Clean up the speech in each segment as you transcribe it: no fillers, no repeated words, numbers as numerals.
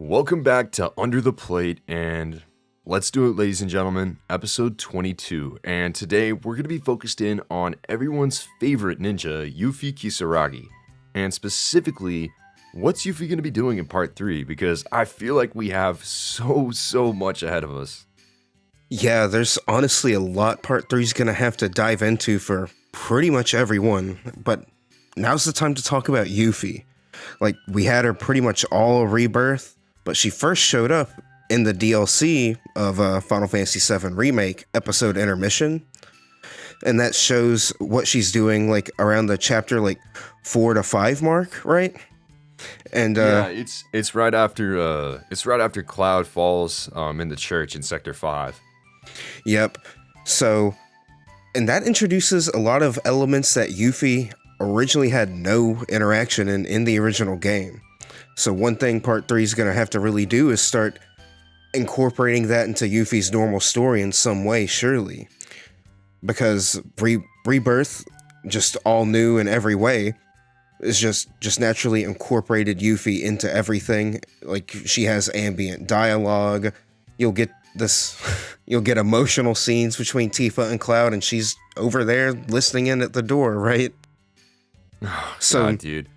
Welcome back to Under the Plate, and let's do it, ladies and gentlemen, episode 22. And today we're going to be focused in on everyone's favorite ninja, Yuffie Kisaragi. And specifically, what's Yuffie going to be doing in part 3? Because I feel like we have so much ahead of us. Yeah, there's honestly a lot part 3 is going to have to dive into for pretty much everyone. But now's the time to talk about Yuffie. Like, we had her pretty much all Rebirth. But she first showed up in the DLC of Final Fantasy VII Remake, episode Intermission. And that shows what she's doing, like, around the chapter, 4 to 5 mark, right? And yeah, it's right after Cloud falls in the church in Sector 5. Yep. So, and that introduces a lot of elements that Yuffie originally had no interaction in the original game. So one thing part 3 is going to have to really do is start incorporating that into Yuffie's normal story in some way, surely. Because Rebirth, just all new in every way, is just naturally incorporated Yuffie into everything. Like, she has ambient dialogue. You'll get emotional scenes between Tifa and Cloud, and she's over there listening in at the door, right? Oh, God, dude.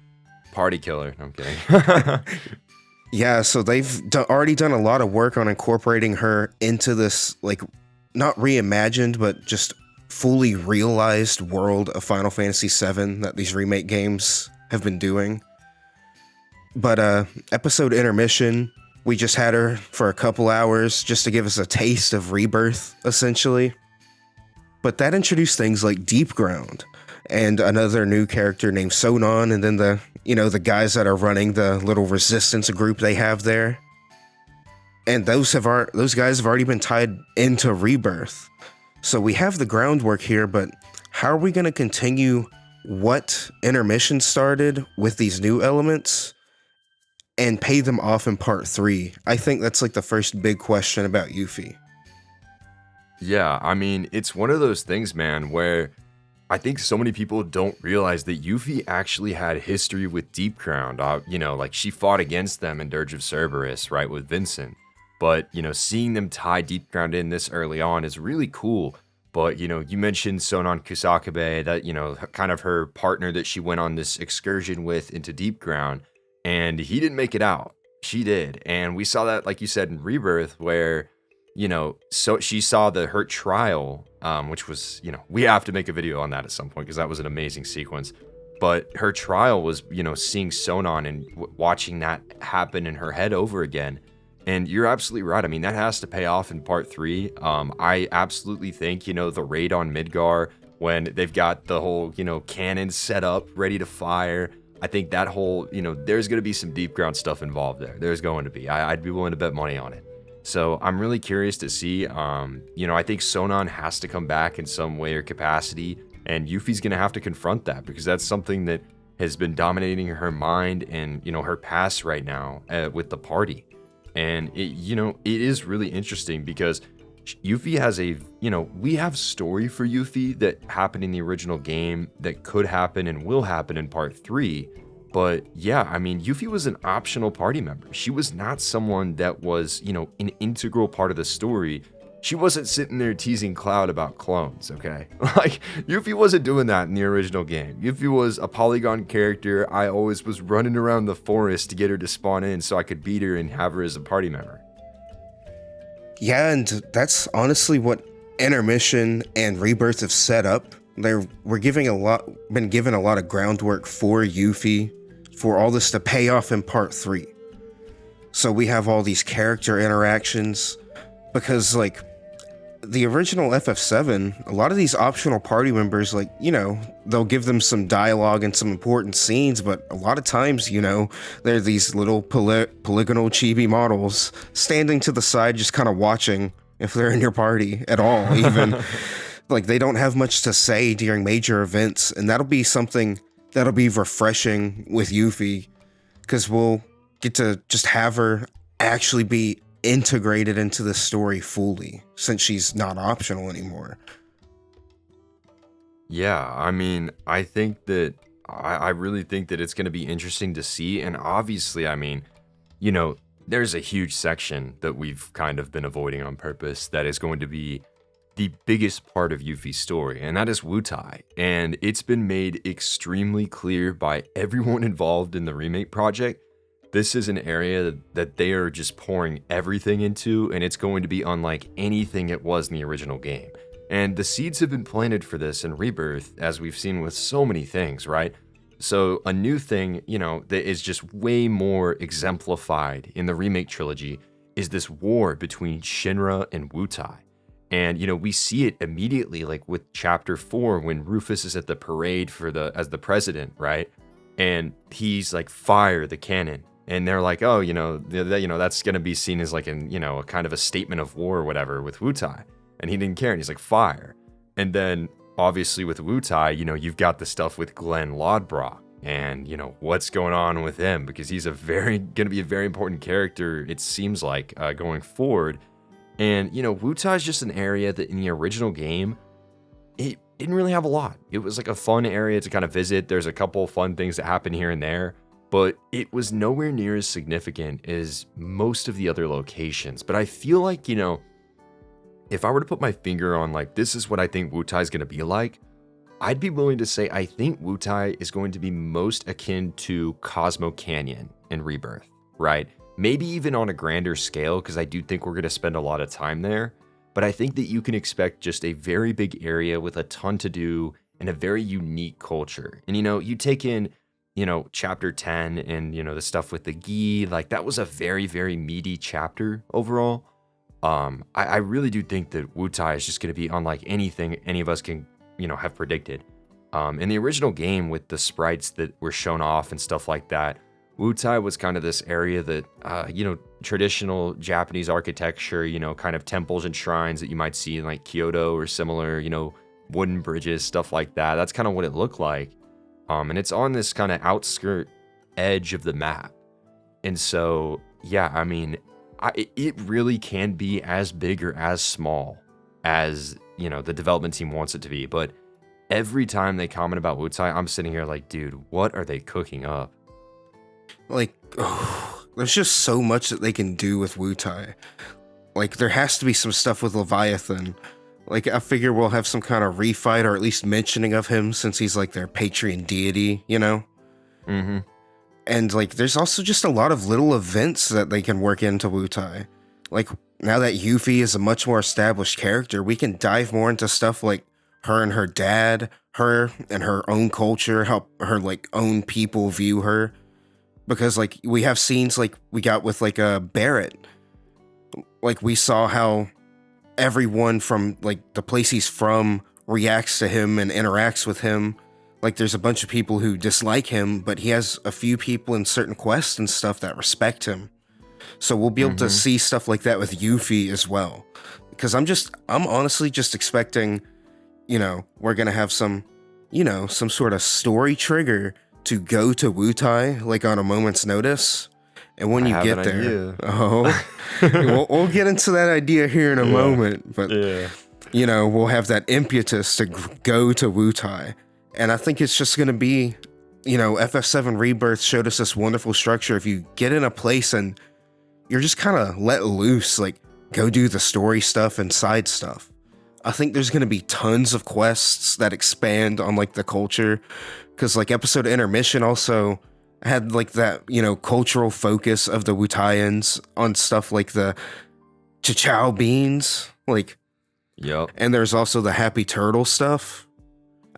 Party killer. No, I'm kidding. Yeah, so they've already done a lot of work on incorporating her into this, not reimagined, but just fully realized world of Final Fantasy VII that these remake games have been doing. But episode Intermission, we just had her for a couple hours just to give us a taste of Rebirth, essentially. But that introduced things like Deepground and another new character named Sonon, and then the guys that are running the little resistance group they have there. And those guys have already been tied into Rebirth. So we have the groundwork here, but how are we going to continue what Intermission started with these new elements and pay them off in part 3? I think that's the first big question about Yuffie. Yeah, I mean, it's one of those things, man, where I think so many people don't realize that Yuffie actually had history with Deepground. She fought against them in Dirge of Cerberus, right, with Vincent. But, seeing them tie Deepground in this early on is really cool. But, you mentioned Sonon Kusakabe, that, kind of her partner that she went on this excursion with into Deepground. And he didn't make it out. She did. And we saw that, like you said, in Rebirth, where so she saw her trial, which was, we have to make a video on that at some point because that was an amazing sequence. But her trial was, seeing Sonon and watching that happen in her head over again. And you're absolutely right. I mean, that has to pay off in part 3. I absolutely think, the raid on Midgar, when they've got the whole, cannon set up, ready to fire. I think that whole, there's going to be some Deepground stuff involved there. There's going to be. I'd be willing to bet money on it. So I'm really curious to see, I think Sonon has to come back in some way or capacity, and Yuffie's going to have to confront that because that's something that has been dominating her mind and, her past right now with the party. And, it is really interesting because Yuffie has we have story for Yuffie that happened in the original game that could happen and will happen in part 3. But yeah, I mean, Yuffie was an optional party member. She was not someone that was, an integral part of the story. She wasn't sitting there teasing Cloud about clones, okay? Yuffie wasn't doing that in the original game. Yuffie was a polygon character. I always was running around the forest to get her to spawn in so I could beat her and have her as a party member. Yeah, and that's honestly what Intermission and Rebirth have set up. We're been given a lot of groundwork for Yuffie, for all this to pay off in part 3. So we have all these character interactions, because the original FF7, a lot of these optional party members, they'll give them some dialogue and some important scenes, but a lot of times, they're these little polygonal chibi models standing to the side, just kind of watching if they're in your party at all, even. They don't have much to say during major events, and that'll be something that'll be refreshing with Yuffie, because we'll get to just have her actually be integrated into the story fully, since she's not optional anymore. Yeah, I mean, I think that I really think that it's going to be interesting to see, and obviously, I mean, there's a huge section that we've kind of been avoiding on purpose that is going to be the biggest part of Yuffie's story, and that is Wutai. And it's been made extremely clear by everyone involved in the remake project. This is an area that they are just pouring everything into, and it's going to be unlike anything it was in the original game. And the seeds have been planted for this in Rebirth, as we've seen with so many things, right? So a new thing, that is just way more exemplified in the remake trilogy is this war between Shinra and Wutai. And, we see it immediately, like with chapter 4, when Rufus is at the parade as the president, right? And he's like, fire the cannon. And they're like, oh, that's going to be seen as like a kind of a statement of war or whatever with Wutai. And he didn't care. And he's like, fire. And then obviously with Wutai, you've got the stuff with Glenn Lodbrok and, what's going on with him, because he's going to be a very important character, it seems like, going forward. And, Wutai is just an area that in the original game, it didn't really have a lot. It was like a fun area to kind of visit. There's a couple of fun things that happen here and there, but it was nowhere near as significant as most of the other locations. But I feel like, if I were to put my finger on like, this is what I think Wutai is going to be like, I'd be willing to say I think Wutai is going to be most akin to Cosmo Canyon in Rebirth, right? Maybe even on a grander scale, because I do think we're going to spend a lot of time there. But I think that you can expect just a very big area with a ton to do and a very unique culture. And, you take in, chapter 10 and, the stuff with the Gi, like that was a very, very meaty chapter overall. I really do think that Wutai is just going to be unlike anything any of us can, have predicted. In the original game with the sprites that were shown off and stuff like that, Wutai was kind of this area that, traditional Japanese architecture, kind of temples and shrines that you might see in like Kyoto or similar, wooden bridges, stuff like that. That's kind of what it looked like. And it's on this kind of outskirt edge of the map. And so, yeah, I mean, it really can be as big or as small as, the development team wants it to be. But every time they comment about Wutai, I'm sitting here like, dude, what are they cooking up? Like, there's just so much that they can do with Wutai. Like, there has to be some stuff with Leviathan. Like, I figure we'll have some kind of refight or at least mentioning of him since he's like their patron deity, Mm-hmm. And like, there's also just a lot of little events that they can work into Wutai. Like, now that Yuffie is a much more established character, we can dive more into stuff like her and her dad, her and her own culture, how her like own people view her. Because like we have scenes like we got with like Barrett. Like we saw how everyone from like the place he's from reacts to him and interacts with him. Like there's a bunch of people who dislike him, but he has a few people in certain quests and stuff that respect him. So we'll be able to see stuff like that with Yuffie as well. Because I'm honestly just expecting, we're going to have some sort of story trigger to go to Wutai, like on a moment's notice. And when you get there, we'll get into that idea here in a moment. But, we'll have that impetus to go to Wutai. And I think it's just going to be, FF7 Rebirth showed us this wonderful structure. If you get in a place and you're just kind of let loose, like go do the story stuff and side stuff. I think there's going to be tons of quests that expand on like the culture. Because like episode Intermission also had like that, cultural focus of the Wutaians on stuff like the Chachao beans. Like, yep. And there's also the Happy Turtle stuff.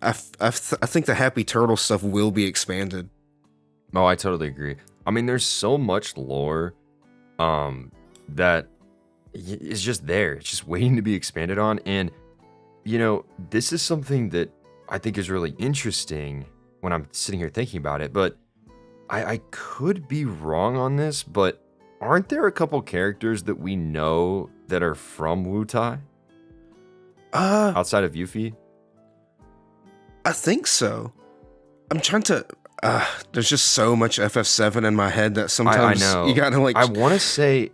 I think the Happy Turtle stuff will be expanded. Oh, I totally agree. I mean, there's so much lore that is just there. It's just waiting to be expanded on. And, this is something that I think is really interesting when I'm sitting here thinking about it. But I could be wrong on this, but aren't there a couple characters that we know that are from Wutai? Outside of Yuffie? I think so. I'm trying to... there's just so much FF7 in my head that sometimes I know. You gotta like... I want to say,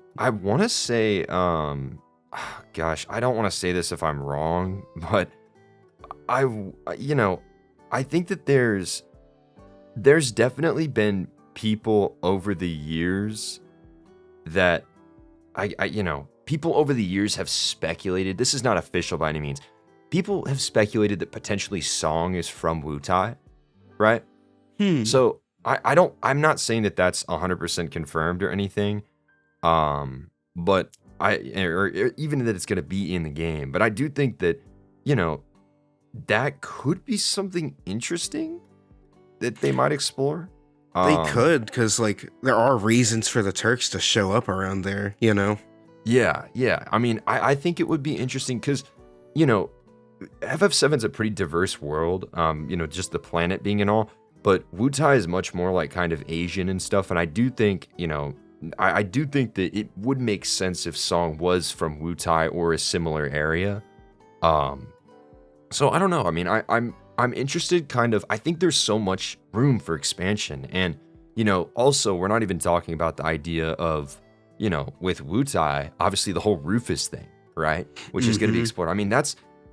gosh, I don't want to say this if I'm wrong, but I think that there's definitely been people over the years that people over the years have speculated. This is not official by any means. People have speculated that potentially Song is from Wutai, right? So I'm not saying that that's 100% confirmed or anything, but or even that it's going to be in the game. But I do think that, that could be something interesting that they might explore. They could, because there are reasons for the Turks to show up around there, Yeah. I mean, I think it would be interesting because, FF7's a pretty diverse world, just the planet being and all, but Wutai is much more like kind of Asian and stuff, and I do think, I do think that it would make sense if Song was from Wutai or a similar area. So I don't know. I mean, I'm interested kind of, I think there's so much room for expansion, and, also we're not even talking about the idea of, with Wutai, obviously the whole Rufus thing, right? Which is going to be explored. I mean,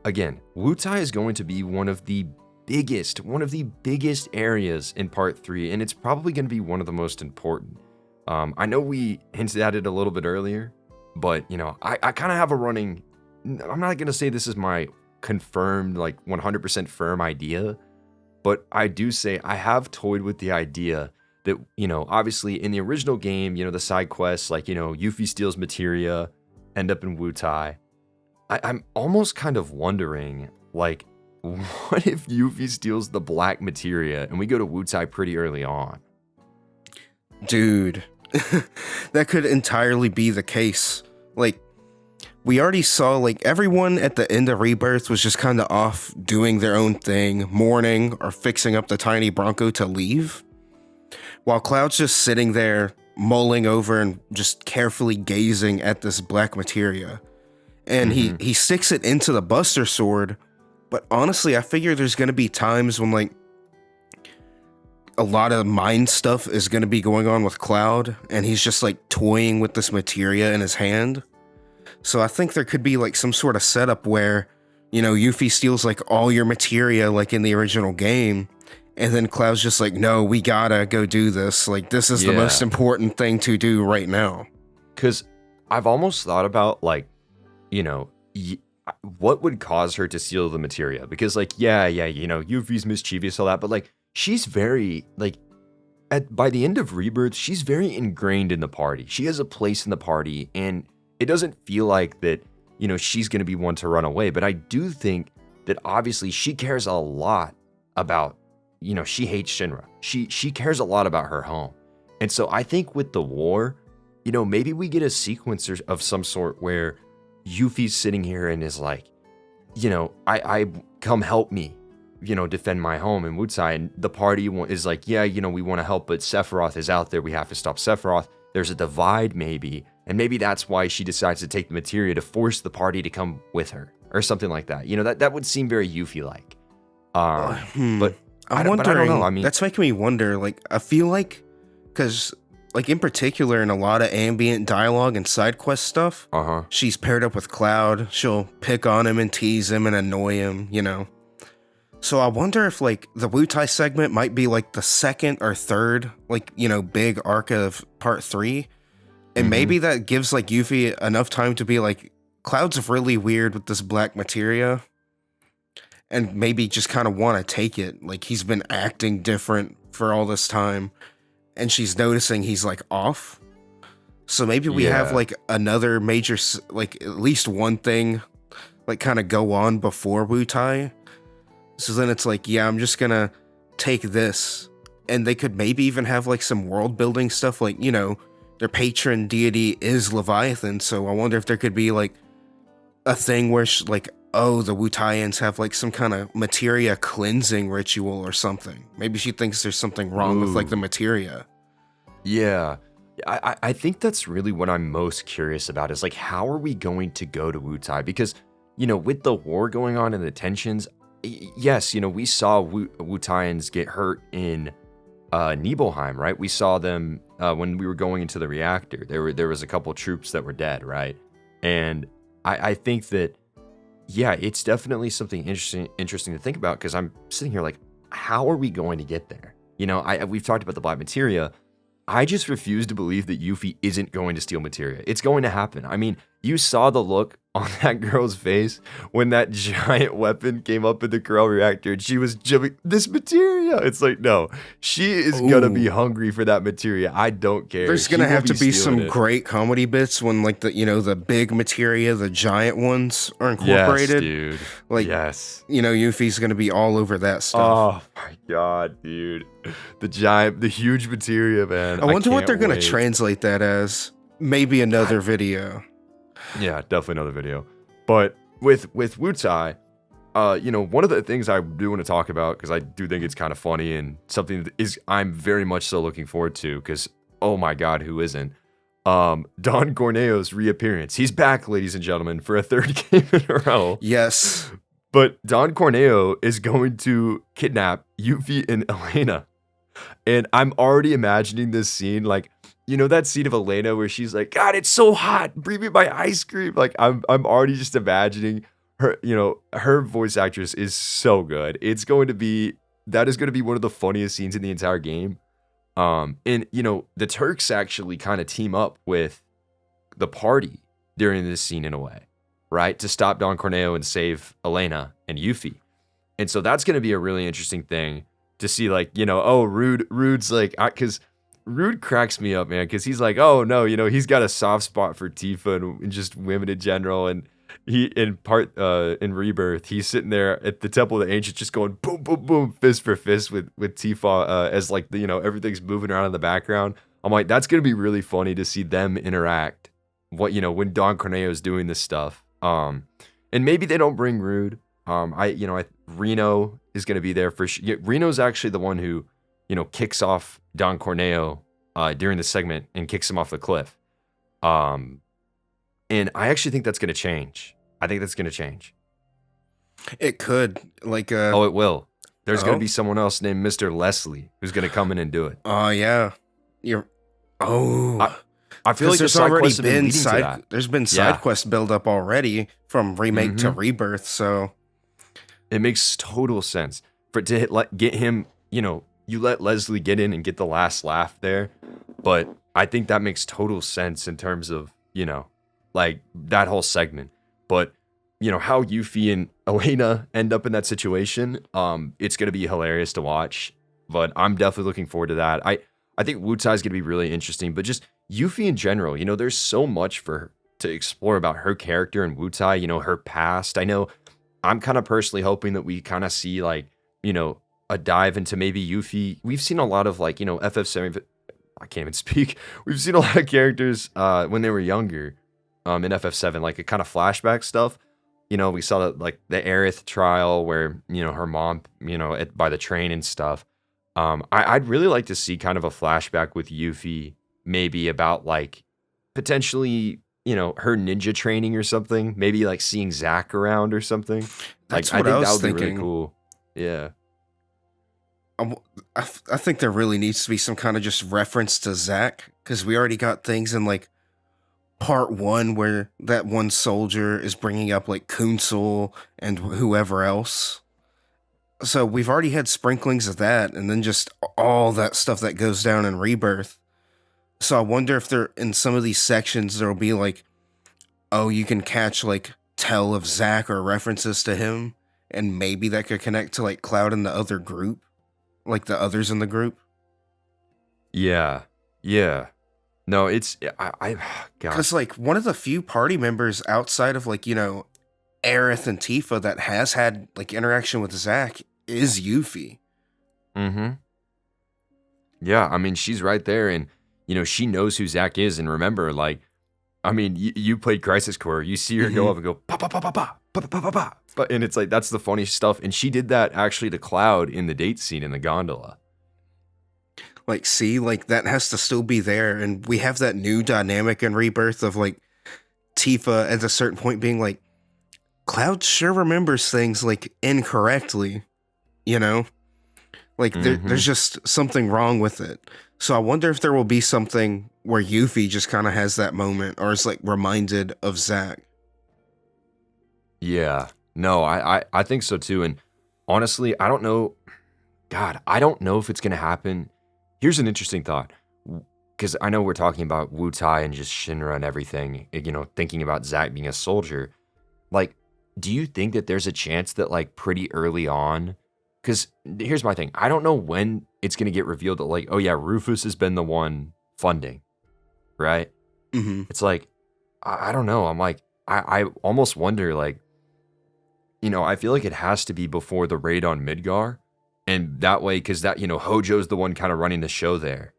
again, Wutai is going to be one of the biggest areas in part 3, and it's probably going to be one of the most important. I know we hinted at it a little bit earlier, but, I kind of have a running, I'm not going to say this is my confirmed, 100% firm idea, but I do say I have toyed with the idea that, obviously in the original game, the side quests, Yuffie steals materia, end up in Wutai. I'm almost kind of wondering, what if Yuffie steals the black materia and we go to Wutai pretty early on? Dude, that could entirely be the case. We already saw, everyone at the end of Rebirth was just kind of off doing their own thing, mourning or fixing up the tiny Bronco to leave, while Cloud's just sitting there, mulling over and just carefully gazing at this black materia. And he sticks it into the Buster Sword, but honestly, I figure there's going to be times when, a lot of mind stuff is going to be going on with Cloud, and he's just, toying with this materia in his hand. So I think there could be, some sort of setup where, Yuffie steals, all your materia, in the original game, and then Cloud's just no, we gotta go do this. This is the most important thing to do right now. Because I've almost thought about, what would cause her to steal the materia? Because, Yuffie's mischievous, all that, but, she's very, by the end of Rebirth, she's very ingrained in the party. She has a place in the party, and it doesn't feel like that, she's going to be one to run away. But I do think that obviously she cares a lot about, she hates Shinra. She cares a lot about her home. And so I think with the war, maybe we get a sequence of some sort where Yuffie's sitting here and is I come help me, defend my home in Wutai. And the party is we want to help, but Sephiroth is out there. We have to stop Sephiroth. There's a divide maybe. And maybe that's why she decides to take the materia to force the party to come with her or something like that. That would seem very Yuffie-like. But I don't know. I mean, that's making me wonder. I feel because in particular in a lot of ambient dialogue and side quest stuff, she's paired up with Cloud. She'll pick on him and tease him and annoy him, So I wonder if the Wutai segment might be the second or third big arc of part 3. And maybe that gives Yuffie enough time to be Cloud's really weird with this black materia, and maybe just kind of want to take it. He's been acting different for all this time, and she's noticing he's off. So maybe we have another major, at least one thing kind of go on before Wutai. So then it's I'm just gonna take this, and they could maybe even have some world building stuff, their patron deity is Leviathan, so I wonder if there could be a thing where the Wutaians have some kind of materia cleansing ritual or something. Maybe she thinks there's something wrong with the materia. Yeah. I think that's really what I'm most curious about is how are we going to go to Wutai? Because, with the war going on and the tensions, yes, we saw Wutaians get hurt in Nibelheim, right? We saw them when we were going into the reactor. There was a couple troops that were dead, right? And I think that, it's definitely something interesting to think about, because I'm sitting here how are we going to get there? We've talked about the black materia, I just refuse to believe that Yuffie isn't going to steal Materia. It's going to happen. I mean, you saw the look on that girl's face when that giant weapon came up in the Corel reactor and she was jumping, this Materia. It's like, no, she is going to be hungry for that Materia. I don't care. There's going to have to be some great comedy bits when like the big Materia, the giant ones are incorporated. Yes, dude. Like, yes. Yuffie's going to be all over that stuff. Oh my God, dude. The huge Materia, man. I wonder what they're going to translate that as. Maybe another video. Yeah, definitely another video. But with Wutai, one of the things I do want to talk about, because I do think it's kind of funny and something that I'm very much so looking forward to, because, oh my God, who isn't? Don Corneo's reappearance. He's back, ladies and gentlemen, for a third game in a row. Yes. But Don Corneo is going to kidnap Yuffie and Elena. And I'm already imagining this scene, like, that scene of Elena where she's like, God, it's so hot. Bring me my ice cream. Like, I'm already just imagining her, her voice actress is so good. That is going to be one of the funniest scenes in the entire game. And, the Turks actually kind of team up with the party during this scene in a way, right? To stop Don Corneo and save Elena and Yuffie. And so that's going to be a really interesting thing to see, like, Rude's like, because Rude cracks me up, man, because he's like, oh no, he's got a soft spot for Tifa and just women in general, and he in Rebirth, he's sitting there at the Temple of the Ancients, just going boom, boom, boom, fist for fist with Tifa, as like everything's moving around in the background. I'm like, that's gonna be really funny to see them interact. When Don Corneo's doing this stuff, and maybe they don't bring Rude. Reno is gonna be there for sure. Yeah, Reno's actually the one who, kicks off Don Corneo during the segment and kicks him off the cliff. And I actually think that's going to change. I think that's going to change. It could. It will. There's going to be someone else named Mr. Leslie who's going to come in and do it. Oh, yeah. I feel like there's already been there's been side quest build up already from remake to rebirth, so it makes total sense for it to get him, you let Leslie get in and get the last laugh there, but I think that makes total sense in terms of, like that whole segment. But, how Yuffie and Elena end up in that situation, it's going to be hilarious to watch, but I'm definitely looking forward to that. I think Wutai is going to be really interesting, but just Yuffie in general, there's so much for her to explore about her character and Wutai, her past. I know I'm kind of personally hoping that we kind of see like, a dive into maybe Yuffie. We've seen a lot of like, FF7. I can't even speak. We've seen a lot of characters when they were younger in FF7, like a kind of flashback stuff. We saw that like the Aerith trial where, her mom, by the train and stuff. I'd really like to see kind of a flashback with Yuffie, maybe about like potentially, her ninja training or something. Maybe like seeing Zack around or something. That's like, what I think was that would thinking. be really cool. Yeah. I think there really needs to be some kind of just reference to Zack, because we already got things in like part 1 where that one soldier is bringing up like Kunsel and whoever else. So we've already had sprinklings of that, and then just all that stuff that goes down in Rebirth. So I wonder if there, in some of these sections, there'll be like, you can catch like tell of Zack or references to him, and maybe that could connect to like Cloud and the other group. Like the others in the group. Yeah. No, it's God. Because like one of the few party members outside of like Aerith and Tifa that has had like interaction with Zack is Yuffie. Mm-hmm. Yeah, I mean she's right there, and she knows who Zack is. And remember, like, I mean, you played Crisis Core. You see her go up and go pa pa pa pa pa pa pa pa pa. But and it's like that's the funny stuff, and she did that actually to Cloud in the date scene in the gondola. Like, see, like that has to still be there, and we have that new dynamic in Rebirth of like Tifa at a certain point being like, Cloud sure remembers things like incorrectly, like there's just something wrong with it. So I wonder if there will be something where Yuffie just kind of has that moment, or is like reminded of Zack. Yeah. No, I think so too. And honestly, I don't know. God, I don't know if it's going to happen. Here's an interesting thought. because I know we're talking about Wutai and just Shinra and everything, thinking about Zack being a soldier. Like, do you think that there's a chance that, like, pretty early on, because here's my thing, I don't know when it's going to get revealed that, like, oh yeah, Rufus has been the one funding, right? Mm-hmm. It's like, I don't know. I'm like, I almost wonder, like, I feel like it has to be before the raid on Midgar. And that way, because that, Hojo's the one kind of running the show there.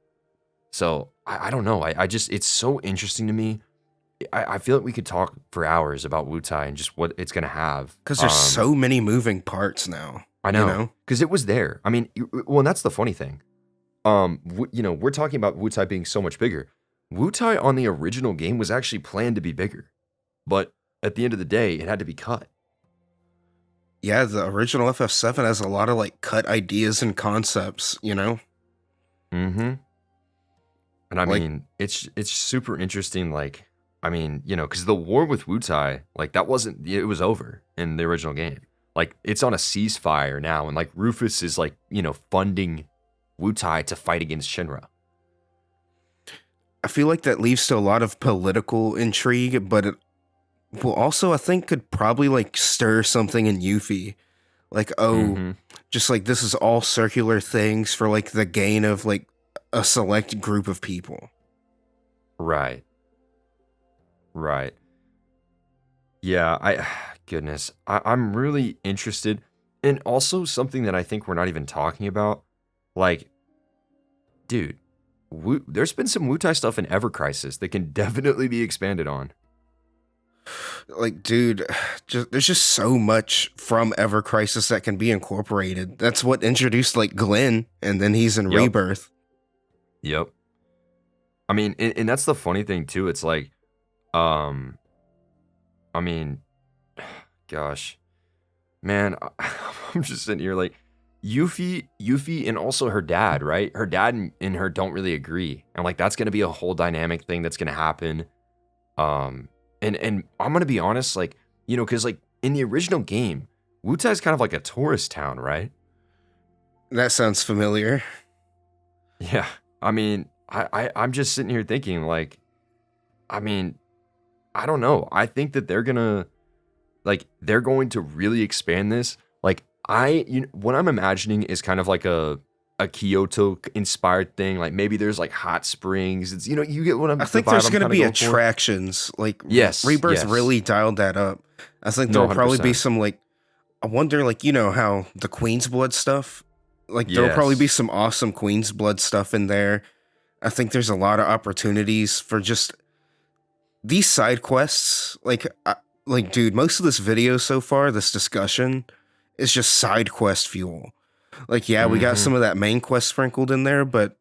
So, I don't know. I just, it's so interesting to me. I feel like we could talk for hours about Wutai and just what it's going to have. Because there's so many moving parts now. I know. Because it was there. I mean, well, and that's the funny thing. We're talking about Wutai being so much bigger. Wutai on the original game was actually planned to be bigger. But at the end of the day, it had to be cut. Yeah, the original FF7 has a lot of like cut ideas and concepts, Mm-hmm. And I mean, it's super interesting, like, I mean, because the war with Wutai, like, it was over in the original game. Like, it's on a ceasefire now, and like Rufus is like, funding Wutai to fight against Shinra. I feel like that leads to a lot of political intrigue, but it will also, I think, could probably like stir something in Yuffie. Like, just like this is all circular things for like the gain of like a select group of people. Right. Yeah, goodness. I'm really interested. And also something that I think we're not even talking about. Like, dude, there's been some Wutai stuff in Ever Crisis that can definitely be expanded on. Like, dude, there's just so much from Ever Crisis that can be incorporated. That's what introduced like Glenn, and then he's in Rebirth. Yep. I mean, and that's the funny thing too. It's like, I mean, gosh, man, I'm just sitting here like, Yuffie, and also her dad, right? Her dad and her don't really agree, and like that's gonna be a whole dynamic thing that's gonna happen. And I'm gonna be honest, like, because like in the original game, Wutai is kind of like a tourist town, right? That sounds familiar. Yeah, I mean, I'm just sitting here thinking, like, I mean, I don't know. I think that they're going to really expand this. Like, what I'm imagining is kind of like a Kyoto inspired thing. Like maybe there's like hot springs. It's, you get what I think there's going to be attractions. Like, Rebirth really dialed that up. I think there'll probably be some like, I wonder, like, how the Queen's Blood stuff, like there'll probably be some awesome Queen's Blood stuff in there. I think there's a lot of opportunities for just these side quests. Like, dude, most of this video so far, this discussion, is just side quest fuel. Like, yeah, we got some of that main quest sprinkled in there, but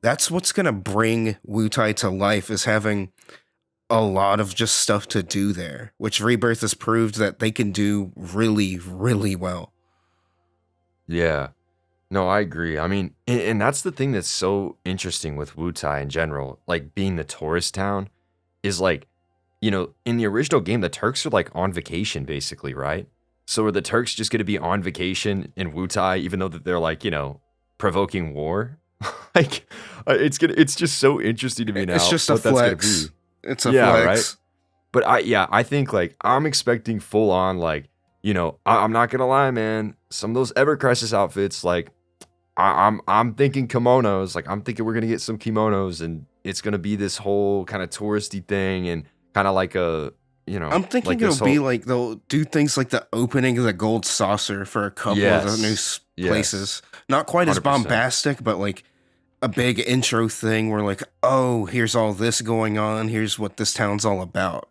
that's what's going to bring Wutai to life, is having a lot of just stuff to do there, which Rebirth has proved that they can do really, really well. Yeah. No, I agree. I mean, and that's the thing that's so interesting with Wutai in general, like being the tourist town, is like, in the original game, the Turks are like on vacation, basically, right? So are the Turks just going to be on vacation in Wutai, even though that they're like, provoking war? Like, it's just so interesting to me now. It's just a flex. It's a flex. Right? But I think like I'm expecting full on, like, I'm not gonna lie, man. Some of those Ever Crisis outfits, like, I'm thinking kimonos. Like, I'm thinking we're gonna get some kimonos, and it's gonna be this whole kind of touristy thing, and kind of like a. I'm thinking like it'll be like they'll do things like the opening of the gold saucer for a couple of the new places. Not quite 100%. As bombastic, but like a big intro thing where like, oh, here's all this going on. Here's what this town's all about.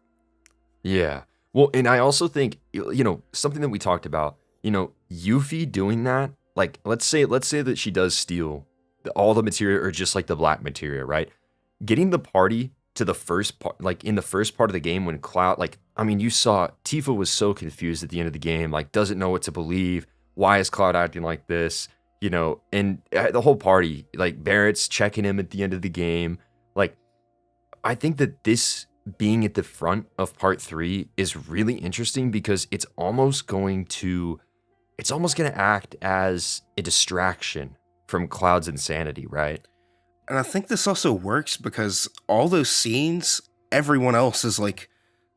Yeah. Well, and I also think, something that we talked about, Yuffie doing that, like, let's say that she does steal all the materia, or just like the black materia, right? Getting the party to the first part, like in the first part of the game when Cloud, like, I mean, you saw Tifa was so confused at the end of the game, like doesn't know what to believe. Why is Cloud acting like this? And the whole party, like Barrett's checking him at the end of the game. Like, I think that this being at the front of part 3 is really interesting, because it's almost going to act as a distraction from Cloud's insanity, right? And I think this also works because all those scenes, everyone else is like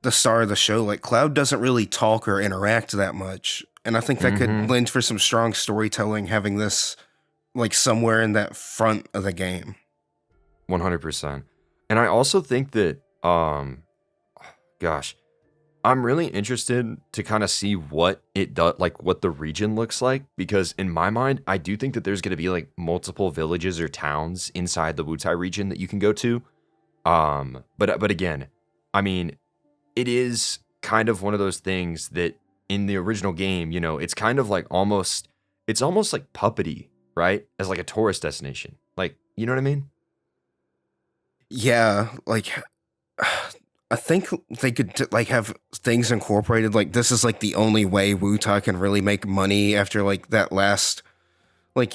the star of the show. Like Cloud doesn't really talk or interact that much. And I think that could Mm-hmm. lend for some strong storytelling having this like somewhere in that front of the game. 100%. And I also think that, gosh, I'm really interested to kind of see what it does, like what the region looks like, because in my mind, I do think that there's going to be like multiple villages or towns inside the Wutai region that you can go to. But again, I mean, it is kind of one of those things that in the original game, it's kind of like it's almost like puppety, right? As like a tourist destination. Like, you know what I mean? Yeah, like I think they could like have things incorporated. Like this is like the only way Wutai can really make money after like that last, like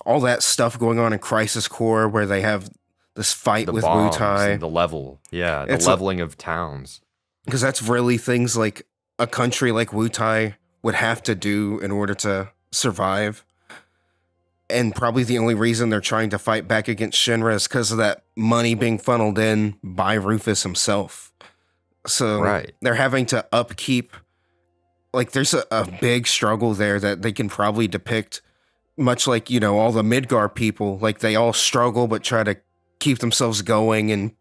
all that stuff going on in Crisis Core where they have this fight The with bombs and Wutai. the level. Yeah, the It's leveling of towns. because that's really things like a country like Wutai would have to do in order to survive. And probably the only reason they're trying to fight back against Shinra is because of that money being funneled in by Rufus himself. So Right. they're having to upkeep. Like there's a big struggle there that they can probably depict, much like all the Midgar people. Like they all struggle but try to keep themselves going and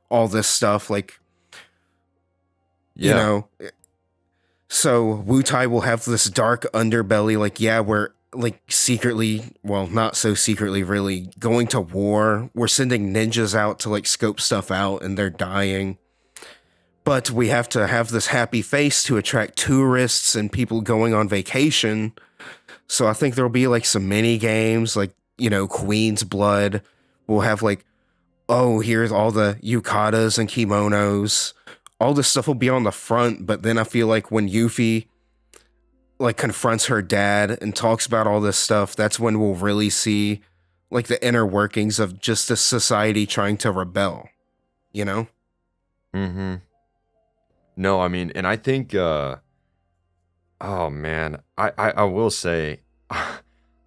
all this stuff. Like Yeah. So Wutai will have this dark underbelly. Like we're like secretly, well, not so secretly, really going to war. We're sending ninjas out to like scope stuff out, and they're dying. But we have to have this happy face to attract tourists and people going on vacation. So I think there'll be like some mini games, like Queen's Blood. We'll have like, oh, here's all the yukatas and kimonos. All this stuff will be on the front, but then I feel like when Yuffie like confronts her dad and talks about all this stuff, that's when we'll really see like the inner workings of just this society trying to rebel, you know? Mm-hmm. No, I mean, and I think oh man, I will say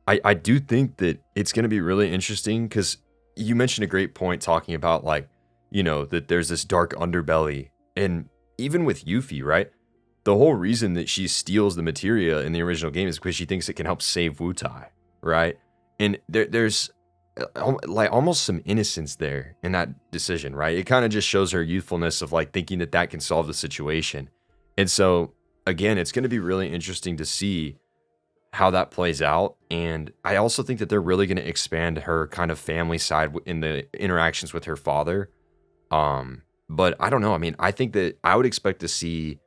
I do think that it's gonna be really interesting because you mentioned a great point talking about like, that there's this dark underbelly. And even with Yuffie, right? The whole reason that she steals the materia in the original game is because she thinks it can help save Wutai, right? And there's like almost some innocence there in that decision, right? It kind of just shows her youthfulness of like thinking that can solve the situation. And so again, it's going to be really interesting to see how that plays out. And I also think that they're really going to expand her kind of family side in the interactions with her father. But I don't know. I mean, I think that I would expect to see,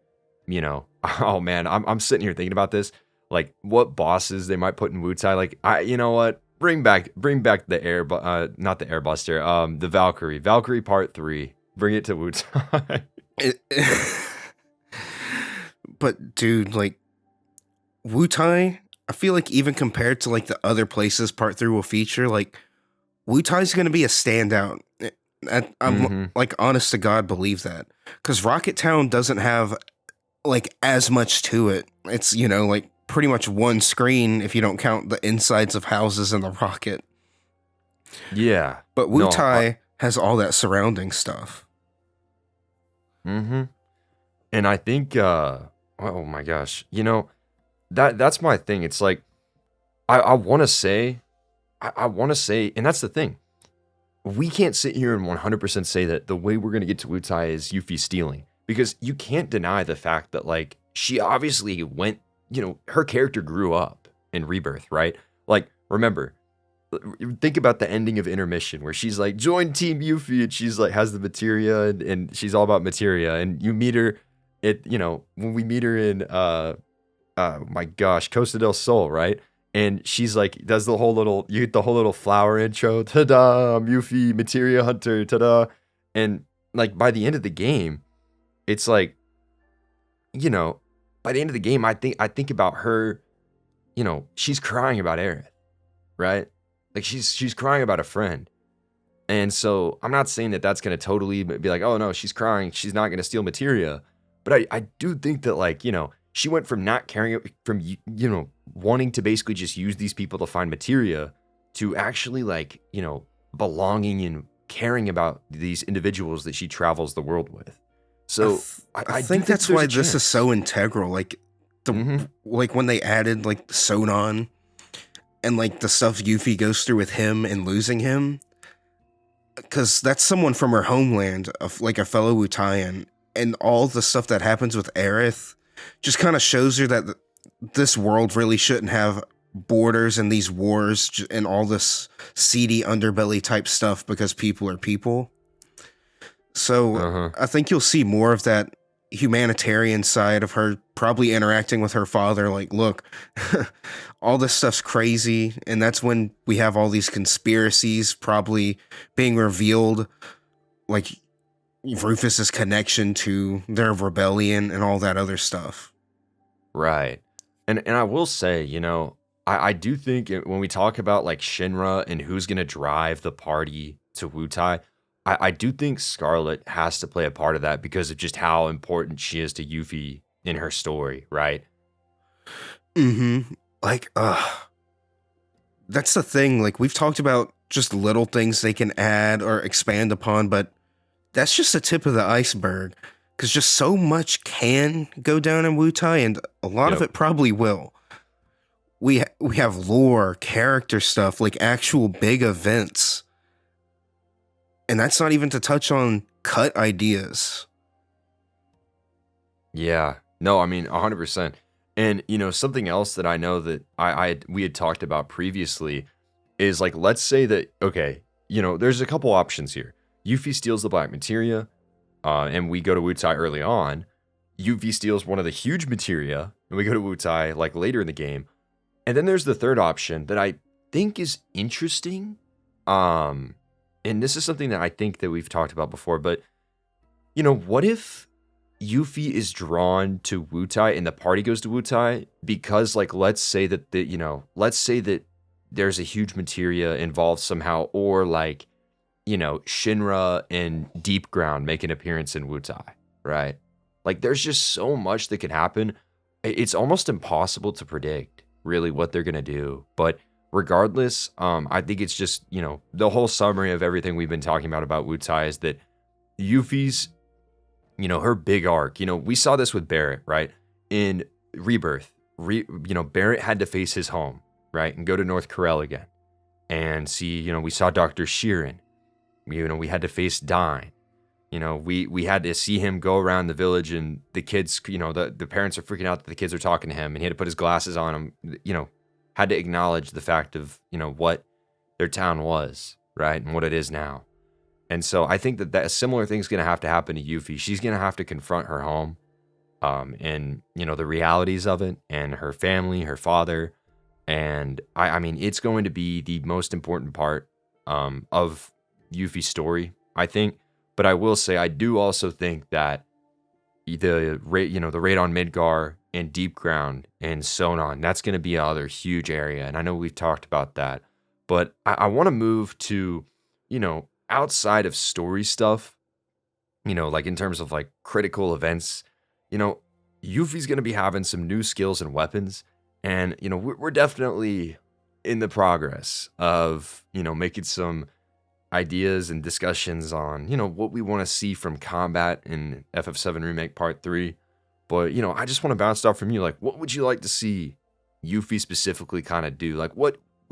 oh man, I'm sitting here thinking about this, like what bosses they might put in Wutai. Like you know what? Bring back the not the Airbuster, the Valkyrie Part 3. Bring it to Wutai. But dude, like Wutai, I feel like even compared to like the other places Part 3 will feature, like Wutai's going to be a standout. I'm like honest to God believe that, because Rocket Town doesn't have like as much to it. It's like pretty much one screen if you don't count the insides of houses in the rocket. Yeah, But no, Wutai has all that surrounding stuff. and I think, oh my gosh, that's my thing. It's like I want to say, and that's the thing. We can't sit here and 100% say that the way we're going to get to Wutai is Yuffie stealing, because you can't deny the fact that like she obviously went, her character grew up in Rebirth, right? Like, remember, think about the ending of Intermission where she's like, join Team Yuffie, and she's like, has the materia, and she's all about materia, and you meet her when we meet her in, my gosh, Costa del Sol, right? And she's like, does you get the whole little flower intro, ta-da, I'm Yuffie, materia hunter, ta-da. And like by the end of the game, it's like, by the end of the game, I think about her, she's crying about Aerith, right? Like she's crying about a friend. And so I'm not saying that that's going to totally be like, oh no, she's crying, she's not going to steal materia. But I do think that like, she went from not caring, from, wanting to basically just use these people to find materia to actually like, belonging and caring about these individuals that she travels the world with. I, So th- I I do think think that's there's why a this is chance. so integral. Like Hmm. when they added like Sonon and like the stuff Yuffie goes through with him and losing him, because that's someone from her homeland, of like a fellow Wutaian, and all the stuff that happens with Aerith just kind of shows her that this world really shouldn't have borders and these wars and all this seedy underbelly type stuff because people are people. So Uh-huh. I think you'll see more of that humanitarian side of her probably interacting with her father. Like, look, all this stuff's crazy. And that's when we have all these conspiracies probably being revealed, like Rufus's connection to their rebellion and all that other stuff. Right. And I will say, I do think when we talk about like Shinra and who's gonna drive the party to Wutai, I do think Scarlet has to play a part of that because of just how important she is to Yuffie in her story, right? Mm-hmm. Like, that's the thing. Like, we've talked about just little things they can add or expand upon, but that's just the tip of the iceberg. Because just so much can go down in Wutai, and a lot of Yep. it probably will. We have lore, character stuff, like actual big events, and that's not even to touch on cut ideas. Yeah. No, I mean 100%. And something else that I know that we had talked about previously is like, let's say that, okay, there's a couple options here. Yuffie steals the black materia, and we go to Wutai early on. Yuffie steals one of the huge materia, and we go to Wutai like later in the game. And then there's the third option that I think is interesting. And this is something that I think that we've talked about before, but what if Yuffie is drawn to Wutai and the party goes to Wutai because like let's say that there's a huge materia involved somehow, or like Shinra and Deepground make an appearance in Wutai, right? Like there's just so much that can happen. It's almost impossible to predict really what they're gonna do. But regardless, I think it's just, the whole summary of everything we've been talking about Wutai is that Yuffie's, her big arc, we saw this with Barrett, right? In Rebirth, Barrett had to face his home, right? And go to North Corel again and see, we saw Dr. Sheeran. We had to face Dine. We had to see him go around the village and the kids, the parents are freaking out that the kids are talking to him and he had to put his glasses on him, had to acknowledge the fact of, what their town was, right? And what it is now. And so I think that a similar thing's going to have to happen to Yuffie. She's going to have to confront her home, and, the realities of it and her family, her father. And I mean, it's going to be the most important part, of Yuffie's story, I think. But I will say, I do also think that the raid on Midgar and Deepground and Sonon, that's going to be another huge area. And I know we've talked about that, but I want to move to, outside of story stuff, like in terms of like critical events, Yuffie's going to be having some new skills and weapons. And, we're definitely in the progress of, making some ideas and discussions on, what we want to see from combat in FF7 Remake Part 3. But, I just want to bounce off from you. Like, what would you like to see Yuffie specifically kind of do? Like,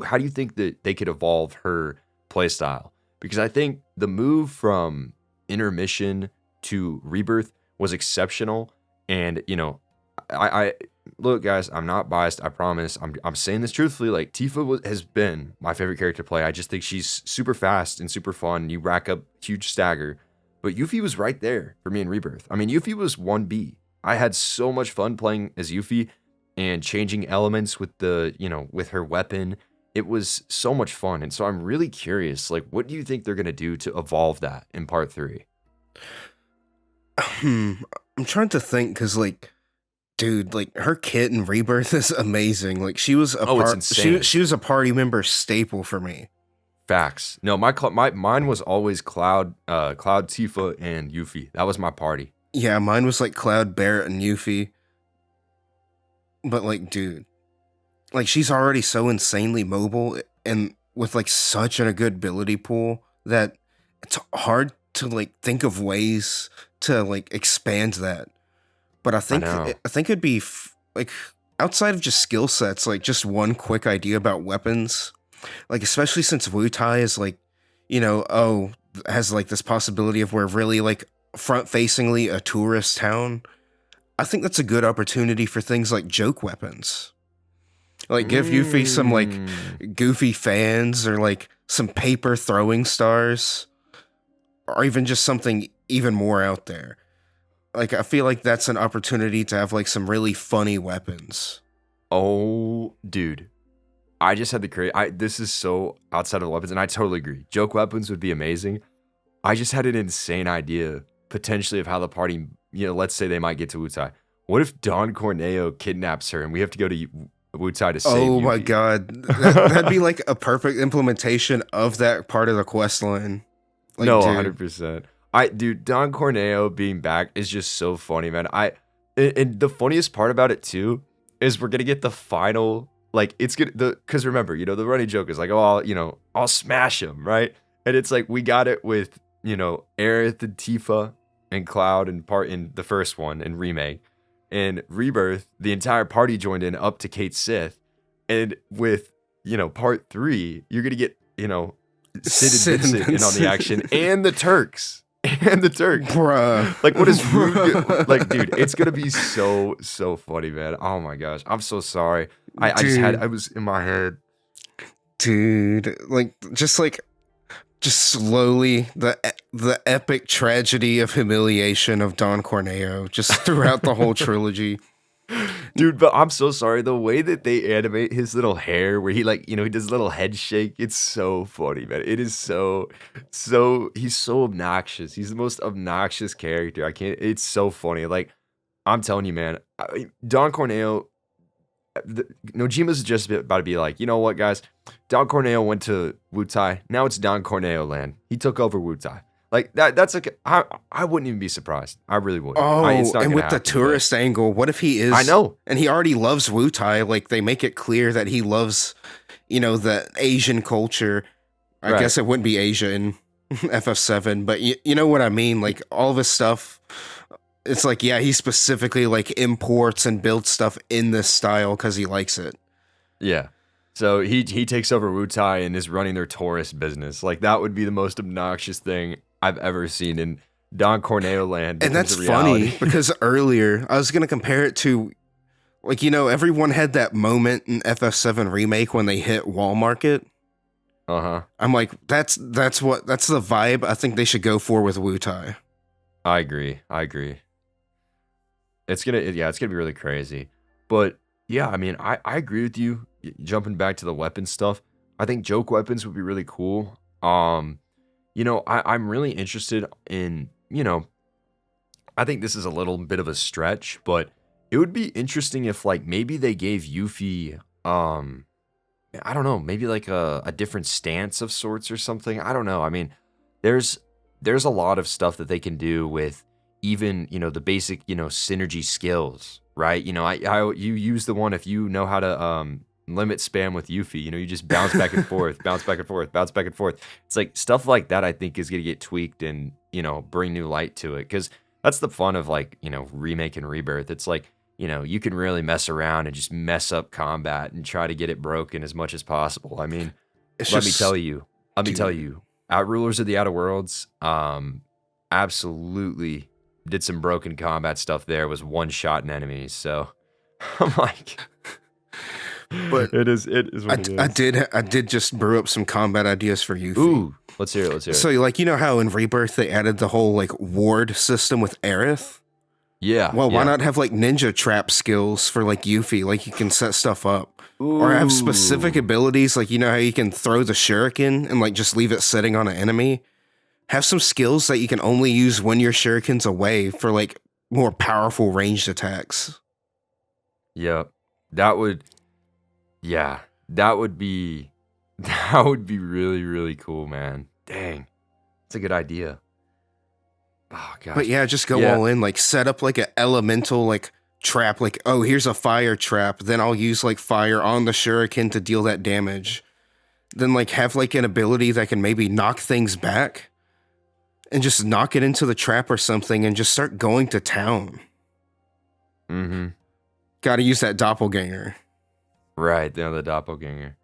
how do you think that they could evolve her playstyle? Because I think the move from Intermission to Rebirth was exceptional. And, I look, guys, I'm not biased. I promise. I'm saying this truthfully. Like, Tifa has been my favorite character to play. I just think she's super fast and super fun. You rack up huge stagger. But Yuffie was right there for me in Rebirth. I mean, Yuffie was 1B. I had so much fun playing as Yuffie and changing elements with with her weapon. It was so much fun. And so I'm really curious, like, what do you think they're going to do to evolve that in part 3? I'm trying to think because, like, dude, like her kit in Rebirth is amazing. Like she was a It's insane. she was a party member staple for me. Facts. No, mine was always Cloud, Tifa, and Yuffie. That was my party. Yeah, mine was like Cloud, Barrett, and Yuffie. But like, dude, like she's already so insanely mobile, and with like such a good ability pool that it's hard to like think of ways to like expand that. But I I think know. I think it'd be like outside of just skill sets, like just one quick idea about weapons, like especially since Wutai is like, has like this possibility of where really like front facingly a tourist town. I think that's a good opportunity for things like joke weapons. Like give Yuffie some like Mm. goofy fans or like some paper throwing stars or even just something even more out there. Like I feel like that's an opportunity to have like some really funny weapons. Oh, dude. I just had the this is so outside of the weapons, and I totally agree. Joke weapons would be amazing. I just had an insane idea, potentially, of how the party, let's say they might get to Wutai. What if Don Corneo kidnaps her and we have to go to Wutai to save Oh my Yuffie? god, that'd be like a perfect implementation of that part of the quest line. Like, No, dude, 100%. Dude, Don Corneo being back is just so funny, man. And the funniest part about it too is we're gonna get the final, like it's gonna because remember, the running joke is like, oh, I'll smash him, right? And it's like we got it with Aerith and Tifa and Cloud and part in the first one and remake. And Rebirth, the entire party joined in up to Kate Sith. And with, part 3, you're gonna get, Sid and Vincent in on the action and the Turks. And the Turks. bruh. Like, what is rude? Like, dude, it's gonna be so funny, man. Oh my gosh. I'm so sorry. I was in my head. Dude, just slowly the epic tragedy of humiliation of Don Corneo just throughout the whole trilogy. Dude, but I'm so sorry. The way that they animate his little hair, where he he does a little head shake, it's so funny, man. It is he's so obnoxious. He's the most obnoxious character. It's so funny. Like, I'm telling you, man, Don Corneo, Nojima's just about to be like, you know what, guys? Don Corneo went to Wutai. Now it's Don Corneo land. He took over Wutai. Like that's like I wouldn't even be surprised. I really wouldn't. Oh, It's not and gonna with the happen, tourist angle, what if he is? I know. And he already loves Wutai. Like they make it clear that he loves, the Asian culture. I Right. guess it wouldn't be Asia in FF7, but you know what I mean. Like all of his stuff. It's like, yeah, he specifically like imports and builds stuff in this style because he likes it. Yeah. So he takes over Wutai and is running their tourist business. Like that would be the most obnoxious thing I've ever seen in Don Corneo land. And that's becomes a reality. funny because earlier I was going to compare it to, like, everyone had that moment in FF7 Remake when they hit Wall Market. Uh-huh. I'm like, that's the vibe I think they should go for with Wutai. I agree. It's gonna be really crazy. But yeah, I mean, I agree with you. Jumping back to the weapon stuff, I think joke weapons would be really cool. I'm really interested in, I think this is a little bit of a stretch, but it would be interesting if like maybe they gave Yuffie I don't know, maybe like a different stance of sorts or something. I don't know. I mean, there's a lot of stuff that they can do with even, the basic, synergy skills, right? You use the one if you know how to limit spam with Yuffie, you just bounce back and forth, bounce back and forth, bounce back and forth. It's like stuff like that I think is going to get tweaked and, bring new light to it, cuz that's the fun of like, remake and rebirth. It's like, you can really mess around and just mess up combat and try to get it broken as much as possible. I mean, let me tell you, Outrulers of the Outer Worlds, absolutely did some broken combat stuff there, was one-shotting enemies. So I'm like, but it is what it is. I did just brew up some combat ideas for Yuffie. Ooh, let's hear it. So like, how in Rebirth they added the whole like ward system with Aerith? Yeah. Well, why yeah. not have like ninja trap skills for like Yuffie? Like you can set stuff up. Or have specific Ooh. abilities, like how you can throw the shuriken and like just leave it sitting on an enemy. Have some skills that you can only use when your shuriken's away for like more powerful ranged attacks. Yep. That would be really, really cool, man. Dang. That's a good idea. Oh gosh. But yeah, just go all in, like set up like an elemental like trap, like, oh, here's a fire trap, then I'll use like fire on the shuriken to deal that damage. then like have like an ability that can maybe knock things back and just knock it into the trap or something and just start going to town. Mm-hmm. Gotta use that doppelganger. Right, the doppelganger.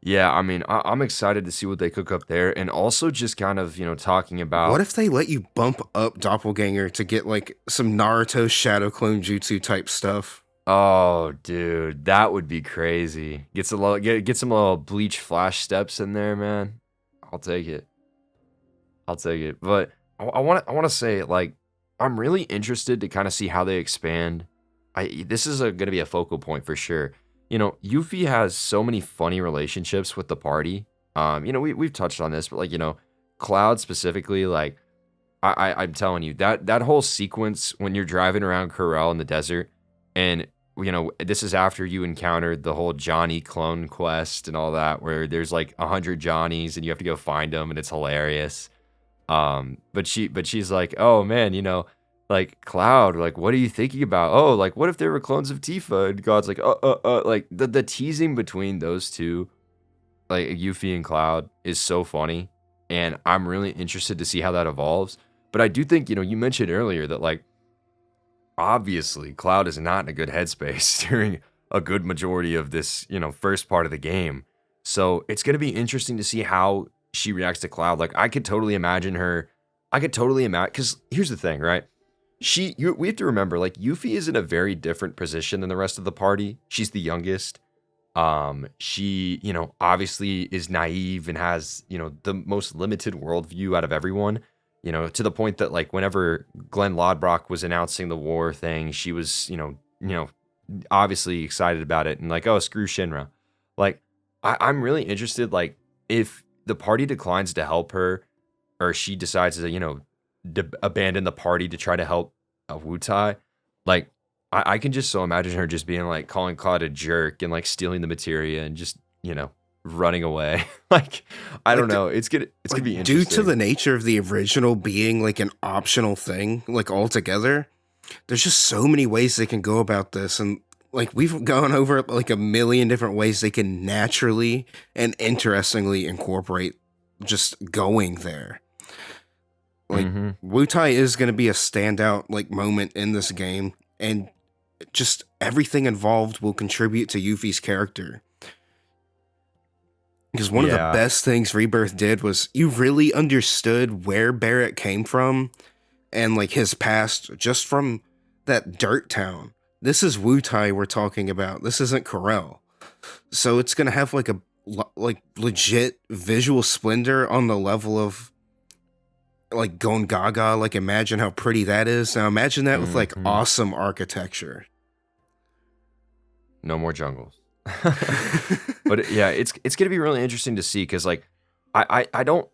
Yeah, I mean, I'm excited to see what they cook up there, and also just kind of, talking What about. if they let you bump up doppelganger to get like some Naruto shadow clone jutsu type stuff? Oh, dude, that would be crazy. Get some little bleach flash steps in there, man. I'll take it. I'll take it. But I want to say, like, I'm really interested to kind of see how they expand. This is going to be a focal point for sure. Yuffie has so many funny relationships with the party. We've touched on this, but like, Cloud specifically, like, I'm telling you that whole sequence when you're driving around Corel in the desert, and this is after you encountered the whole Johnny clone quest and all that, where there's like 100 Johnnies and you have to go find them, and it's hilarious. But she's like, oh man, like Cloud, like what are you thinking about? Oh, like what if there were clones of Tifa? And God's like, like the teasing between those two, like Yuffie and Cloud, is so funny, and I'm really interested to see how that evolves. But I do think, you mentioned earlier that like obviously Cloud is not in a good headspace during a good majority of this, first part of the game. So it's going to be interesting to see how she reacts to Cloud. Like I could totally imagine, because here's the thing, right? We have to remember, like, Yuffie is in a very different position than the rest of the party. She's the youngest. She, obviously is naive and has, the most limited worldview out of everyone. To the point that like whenever Glenn Lodbrok was announcing the war thing, she was, obviously excited about it and like, oh, screw Shinra. Like, I'm really interested, like, if the party declines to help her, or she decides to, abandon the party to try to help Wutai, like, I can just so imagine her just being like calling Cloud a jerk and like stealing the materia and just, running away. Like, I don't know. It's gonna be interesting. Due to the nature of the original being like an optional thing, like altogether, there's just so many ways they can go about this. And like we've gone over like a million different ways they can naturally and interestingly incorporate just going there. Like Wutai is going to be a standout like moment in this game, and just everything involved will contribute to Yuffie's character. Because one of the best things Rebirth did was you really understood where Barrett came from and like his past just from that dirt town. This is Wutai we're talking about. This isn't Corel. So it's going to have like a legit visual splendor on the level of like going gaga. Like imagine how pretty that is. Now imagine that with like awesome architecture. No more jungles. But yeah, it's gonna be really interesting to see, because like I don't,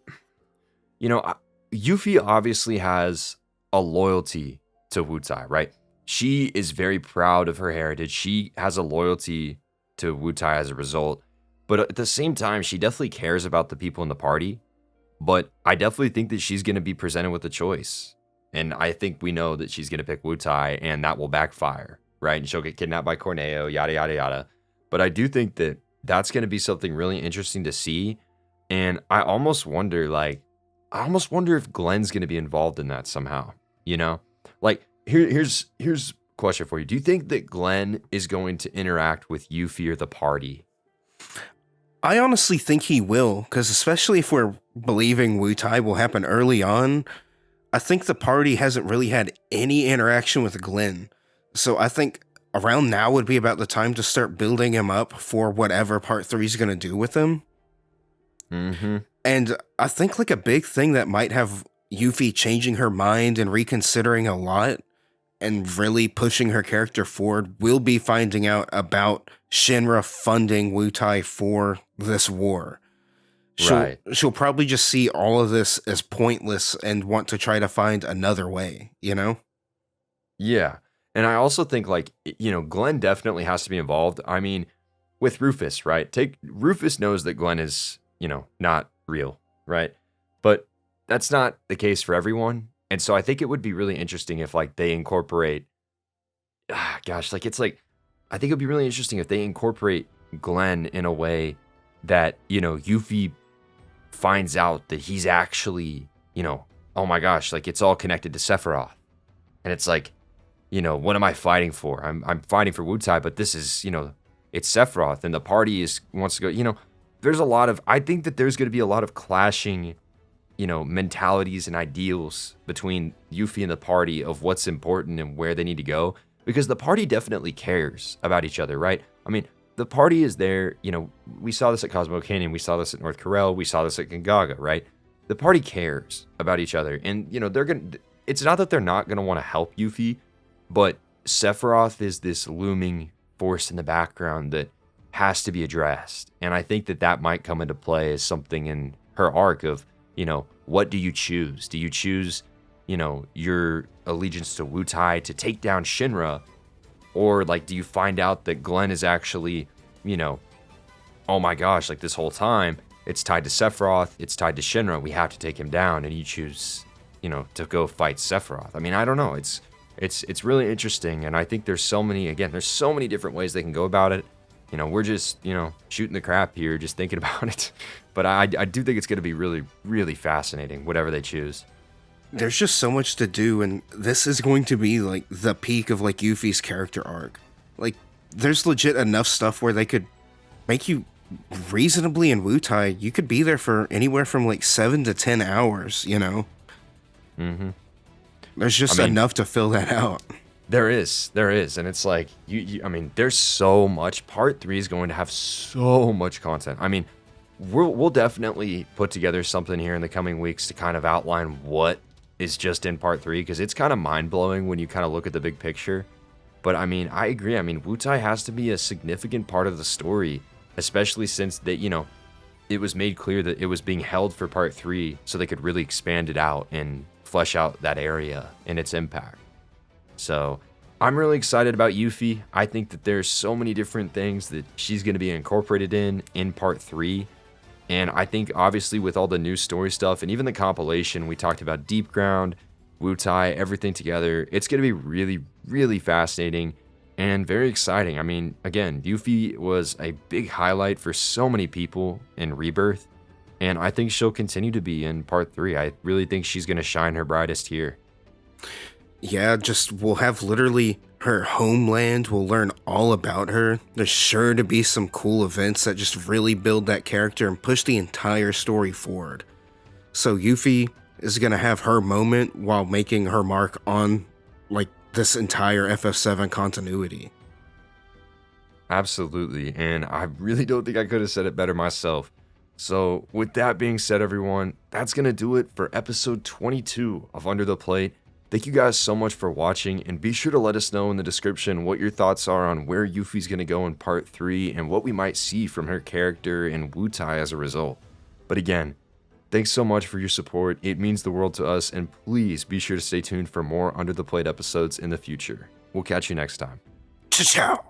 Yuffie obviously has a loyalty to Wutai, right? She is very proud of her heritage. She has a loyalty to Wutai as a result, but at the same time, she definitely cares about the people in the party. But I definitely think that she's gonna be presented with a choice, and I think we know that she's gonna pick Wutai, and that will backfire, right? And she'll get kidnapped by Corneo, yada yada yada. But I do think that that's going to be something really interesting to see. And I almost wonder if Glenn's going to be involved in that somehow, Like, here's a question for you. Do you think that Glenn is going to interact with Yuffie or the party? I honestly think he will, because especially if we're believing Wutai will happen early on, I think the party hasn't really had any interaction with Glenn. So I think around now would be about the time to start building him up for whatever part 3 is going to do with him. And I think like a big thing that might have Yuffie changing her mind and reconsidering a lot and really pushing her character forward will be finding out about Shinra funding Wutai for this war. She'll probably just see all of this as pointless and want to try to find another way, Yeah. And I also think, like, Glenn definitely has to be involved. I mean, with Rufus, right? Rufus knows that Glenn is, not real, right? But that's not the case for everyone. And so I think it would be really interesting if, like, they incorporate, I think it would be really interesting if they incorporate Glenn in a way that, Yuffie finds out that he's actually, oh my gosh, like it's all connected to Sephiroth. And it's like, what am I fighting for? I'm fighting for Wutai, but this is, it's Sephiroth and the party wants to go, I think that there's going to be a lot of clashing, mentalities and ideals between Yuffie and the party of what's important and where they need to go, because the party definitely cares about each other, right? I mean, the party is there, we saw this at Cosmo Canyon, we saw this at North Corel, we saw this at Gongaga, right? The party cares about each other, and, it's not that they're not going to want to help Yuffie, but Sephiroth is this looming force in the background that has to be addressed. And I think that might come into play as something in her arc of, what do you choose? Do you choose, your allegiance to Wutai to take down Shinra? Or, like, do you find out that Glenn is actually, oh my gosh, like this whole time, it's tied to Sephiroth, it's tied to Shinra, we have to take him down, and you choose, to go fight Sephiroth. I mean, I don't know. It's really interesting, and I think there's so many different ways they can go about it. We're just, shooting the crap here, just thinking about it. But I do think it's going to be really, really fascinating, whatever they choose. There's just so much to do, and this is going to be, like, the peak of, like, Yuffie's character arc. Like, there's legit enough stuff where they could make you reasonably in Wutai. You could be there for anywhere from, like, 7 to 10 hours, Mm-hmm. There's just enough to fill that out. There is, and it's like, there's so much. Part 3 is going to have so much content. I mean, we'll definitely put together something here in the coming weeks to kind of outline what is just in Part 3, because it's kind of mind-blowing when you kind of look at the big picture. But, I agree. Wutai has to be a significant part of the story, especially since that, it was made clear that it was being held for Part 3 so they could really expand it out and flesh out that area and its impact. So I'm really excited about Yuffie. I think that there's so many different things that she's going to be incorporated in Part 3. And I think obviously with all the new story stuff and even the compilation, we talked about Deepground, Wutai, everything together. It's going to be really, really fascinating and very exciting. Again, Yuffie was a big highlight for so many people in Rebirth. And I think she'll continue to be in Part 3. I really think she's going to shine her brightest here. Yeah, we'll have literally her homeland. We'll learn all about her. There's sure to be some cool events that just really build that character and push the entire story forward. So Yuffie is going to have her moment while making her mark on, like, this entire FF7 continuity. Absolutely. And I really don't think I could have said it better myself. So with that being said, everyone, that's going to do it for episode 22 of Under the Plate. Thank you guys so much for watching, and be sure to let us know in the description what your thoughts are on where Yuffie's going to go in Part 3 and what we might see from her character and Wutai as a result. But again, thanks so much for your support. It means the world to us, and please be sure to stay tuned for more Under the Plate episodes in the future. We'll catch you next time. Ciao.